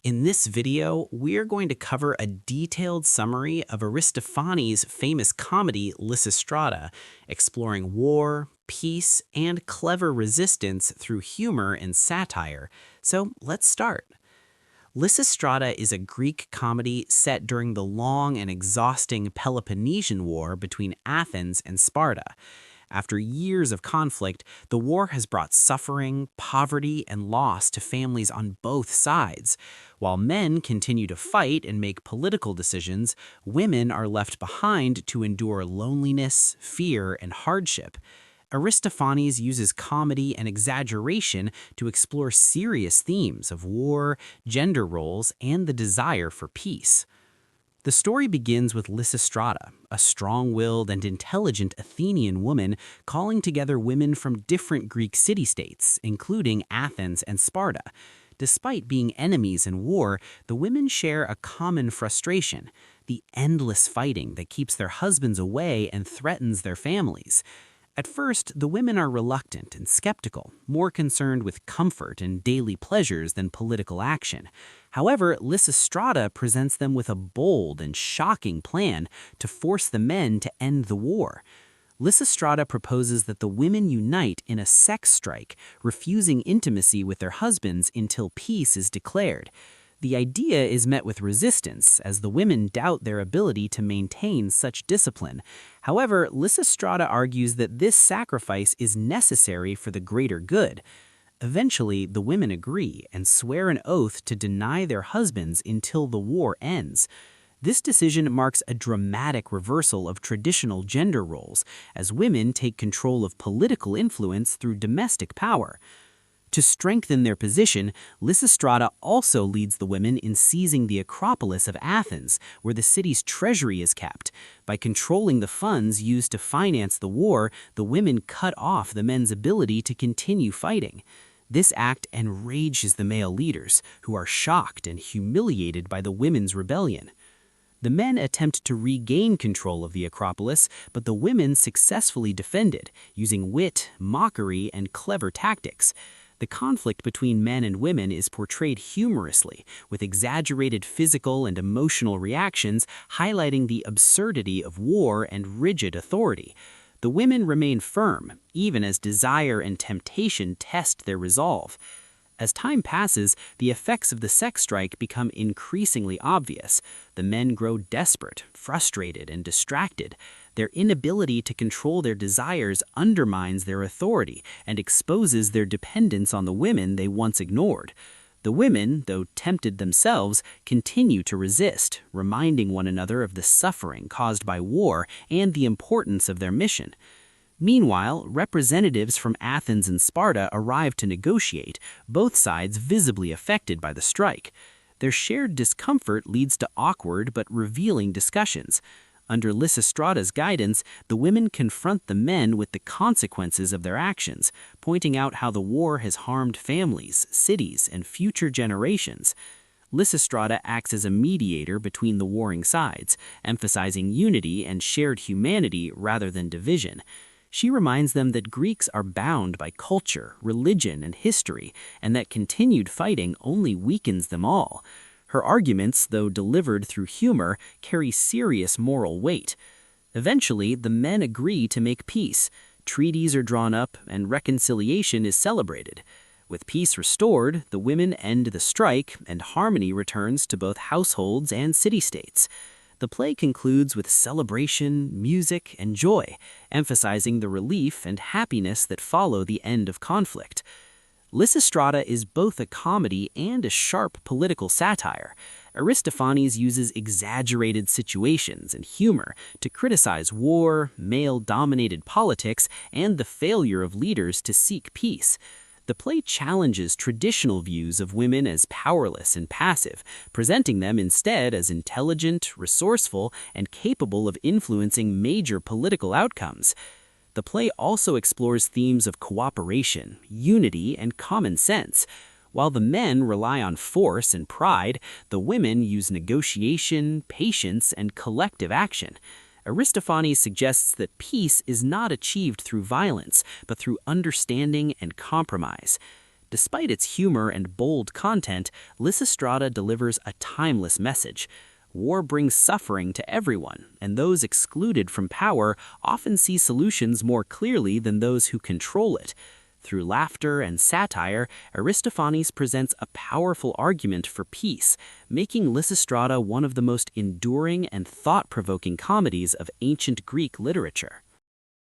In this video, we're going to cover a detailed summary of Aristophanes' famous comedy Lysistrata, exploring war, peace, and clever resistance through humor and satire. So let's start. Lysistrata is a Greek comedy set during the long and exhausting Peloponnesian War between Athens and Sparta. After years of conflict, the war has brought suffering, poverty, and loss to families on both sides. While men continue to fight and make political decisions, women are left behind to endure loneliness, fear, and hardship. Aristophanes uses comedy and exaggeration to explore serious themes of war, gender roles, and the desire for peace. The story begins with Lysistrata, a strong-willed and intelligent Athenian woman calling together women from different Greek city-states, including Athens and Sparta. Despite being enemies in war, the women share a common frustration: the endless fighting that keeps their husbands away and threatens their families. At first, the women are reluctant and skeptical, more concerned with comfort and daily pleasures than political action. However, Lysistrata presents them with a bold and shocking plan to force the men to end the war. Lysistrata proposes that the women unite in a sex strike, refusing intimacy with their husbands until peace is declared. The idea is met with resistance, as the women doubt their ability to maintain such discipline. However, Lysistrata argues that this sacrifice is necessary for the greater good. Eventually, the women agree and swear an oath to deny their husbands until the war ends. This decision marks a dramatic reversal of traditional gender roles, as women take control of political influence through domestic power. To strengthen their position, Lysistrata also leads the women in seizing the Acropolis of Athens, where the city's treasury is kept. By controlling the funds used to finance the war, the women cut off the men's ability to continue fighting. This act enrages the male leaders, who are shocked and humiliated by the women's rebellion. The men attempt to regain control of the Acropolis, but the women successfully defend it, using wit, mockery, and clever tactics. The conflict between men and women is portrayed humorously, with exaggerated physical and emotional reactions highlighting the absurdity of war and rigid authority. The women remain firm, even as desire and temptation test their resolve. As time passes, the effects of the sex strike become increasingly obvious. The men grow desperate, frustrated, and distracted. Their inability to control their desires undermines their authority and exposes their dependence on the women they once ignored. The women, though tempted themselves, continue to resist, reminding one another of the suffering caused by war and the importance of their mission. Meanwhile, representatives from Athens and Sparta arrive to negotiate, both sides visibly affected by the strike. Their shared discomfort leads to awkward but revealing discussions. Under Lysistrata's guidance, the women confront the men with the consequences of their actions, pointing out how the war has harmed families, cities, and future generations. Lysistrata acts as a mediator between the warring sides, emphasizing unity and shared humanity rather than division. She reminds them that Greeks are bound by culture, religion, and history, and that continued fighting only weakens them all. Her arguments, though delivered through humor, carry serious moral weight. Eventually, the men agree to make peace. Treaties are drawn up, and reconciliation is celebrated. With peace restored, the women end the strike, and harmony returns to both households and city-states. The play concludes with celebration, music, and joy, emphasizing the relief and happiness that follow the end of conflict. Lysistrata is both a comedy and a sharp political satire. Aristophanes uses exaggerated situations and humor to criticize war, male-dominated politics, and the failure of leaders to seek peace. The play challenges traditional views of women as powerless and passive, presenting them instead as intelligent, resourceful, and capable of influencing major political outcomes. The play also explores themes of cooperation, unity, and common sense. While the men rely on force and pride, the women use negotiation, patience, and collective action. Aristophanes suggests that peace is not achieved through violence, but through understanding and compromise. Despite its humor and bold content, Lysistrata delivers a timeless message. War brings suffering to everyone, and those excluded from power often see solutions more clearly than those who control it. Through laughter and satire, Aristophanes presents a powerful argument for peace, making Lysistrata one of the most enduring and thought-provoking comedies of ancient Greek literature.